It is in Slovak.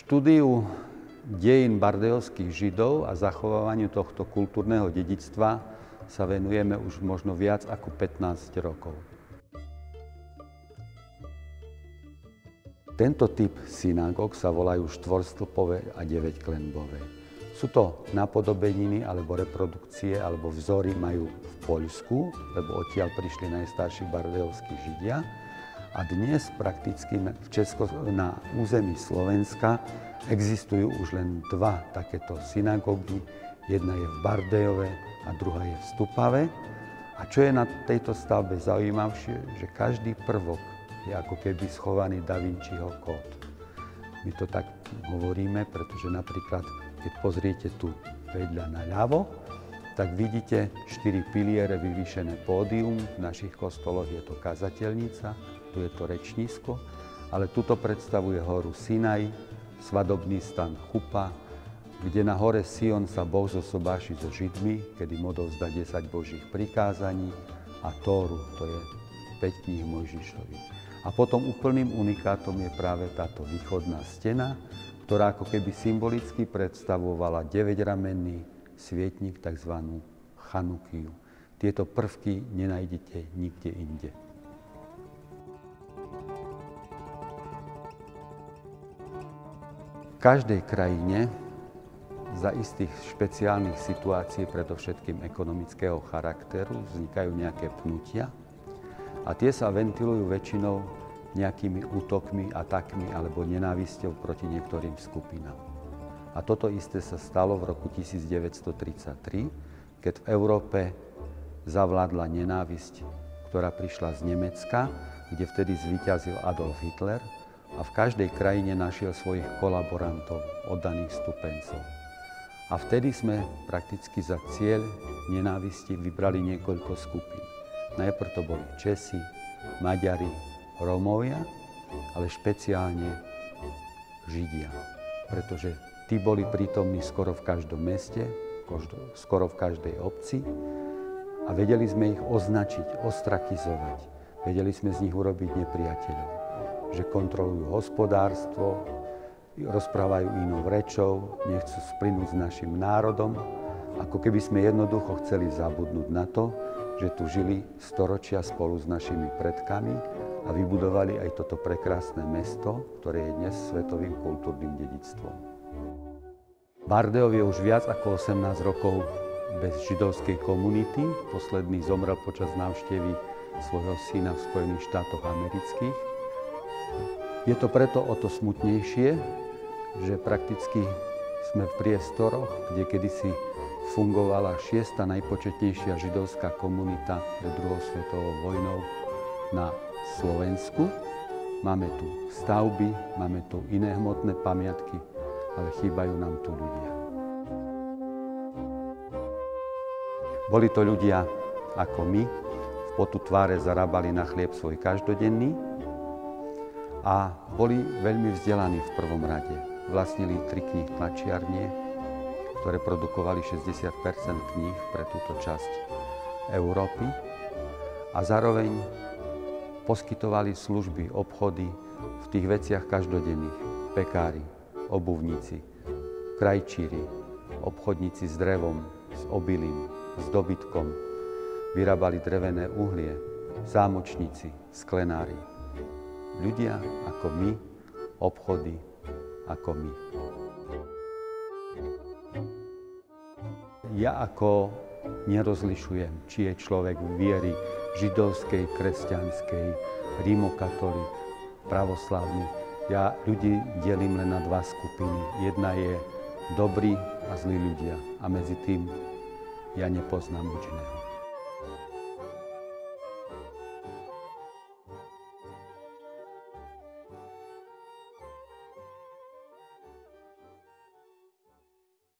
Štúdiu dejín bardejovských Židov a zachovávaniu tohto kultúrneho dedičstva sa venujeme už možno viac ako 15 rokov. Tento typ synagóg sa volajú štvorstĺpové a 9-klenbové. Sú to napodobeniny alebo reprodukcie alebo vzory majú v Poľsku, lebo odtiaľ prišli najstarší bardejovskí Židia. A dnes prakticky na území Slovenska existujú už len dva takéto synagógy. Jedna je v Bardejove a druhá je v Stupave. A čo je na tejto stavbe zaujímavšie, že každý prvok je ako keby schovaný Da Vinciho kód. My to tak hovoríme, pretože napríklad, keď pozriete tu vedľa naľavo, tak vidíte 4 piliere vyvýšené pódium. V našich kostoloch je to kazateľnica, tu je to rečnísko, ale tuto predstavuje horu Sinaj, svadobný stan Chupa, kde na hore Sion sa Boh zosobáši so Židmi, kedy mu odovzdá 10 Božích prikázaní a Tóru, to je 5 kníh Mojžišových. A potom úplným unikátom je práve táto východná stena, ktorá ako keby symbolicky predstavovala 9-ramenný svietnik, tzv. Chanukiu. Tieto prvky nenájdete nikde inde. V každej krajine za istých špeciálnych situácií, predovšetkým ekonomického charakteru, vznikajú nejaké pnutia a tie sa ventilujú väčšinou nejakými útokmi, atakmi alebo nenávisťou proti niektorým skupinám. A toto isté sa stalo v roku 1933, keď v Európe zavládla nenávisť, ktorá prišla z Nemecka, kde vtedy zvíťazil Adolf Hitler a v každej krajine našiel svojich kolaborantov, oddaných stupencov. A vtedy sme prakticky za cieľ nenávisti vybrali niekoľko skupín. Najprv to boli Česi, Maďari, Rómovia, ale špeciálne Židia, pretože tí boli prítomní skoro v každom meste, skoro v každej obci a vedeli sme ich označiť, ostrakizovať. Vedeli sme z nich urobiť nepriateľov, že kontrolujú hospodárstvo, rozprávajú inou rečou, nechcú splynúť s našim národom, ako keby sme jednoducho chceli zabudnúť na to, že tu žili storočia spolu s našimi predkami a vybudovali aj toto prekrásne mesto, ktoré je dnes svetovým kultúrnym dedičstvom. Bardejov je už viac ako 18 rokov bez židovskej komunity. Posledný zomrel počas návštevy svojho syna v Spojených štátoch amerických. Je to preto o to smutnejšie, že prakticky sme v priestoroch, kde kedysi fungovala 6. najpočetnejšia židovská komunita pred druhou svetovou vojnou na Slovensku. Máme tu stavby, máme tu iné hmotné pamiatky, ale chýbajú nám tu ľudia. Boli to ľudia ako my, v potu tváre zarábali na chlieb svoj každodenný a boli veľmi vzdelaní v prvom rade. Vlastnili 3 kníh tlačiarne, ktoré produkovali 60% kníh pre túto časť Európy a zároveň poskytovali služby, obchody v tých veciach každodenných. Pekári, obuvníci, krajčíri, obchodníci s drevom, s obilím, s dobytkom, vyrábali drevené uhlie, zámočníci, sklenári. Ľudia ako my, obchody ako my. Ja ako nerozlišujem, či je človek viery židovskej, kresťanskej, rímokatolík, pravoslavný. Ja ľudí delím len na 2 skupiny. Jedna je dobrí a zlí ľudia a medzi tým ja nepoznám nič iného.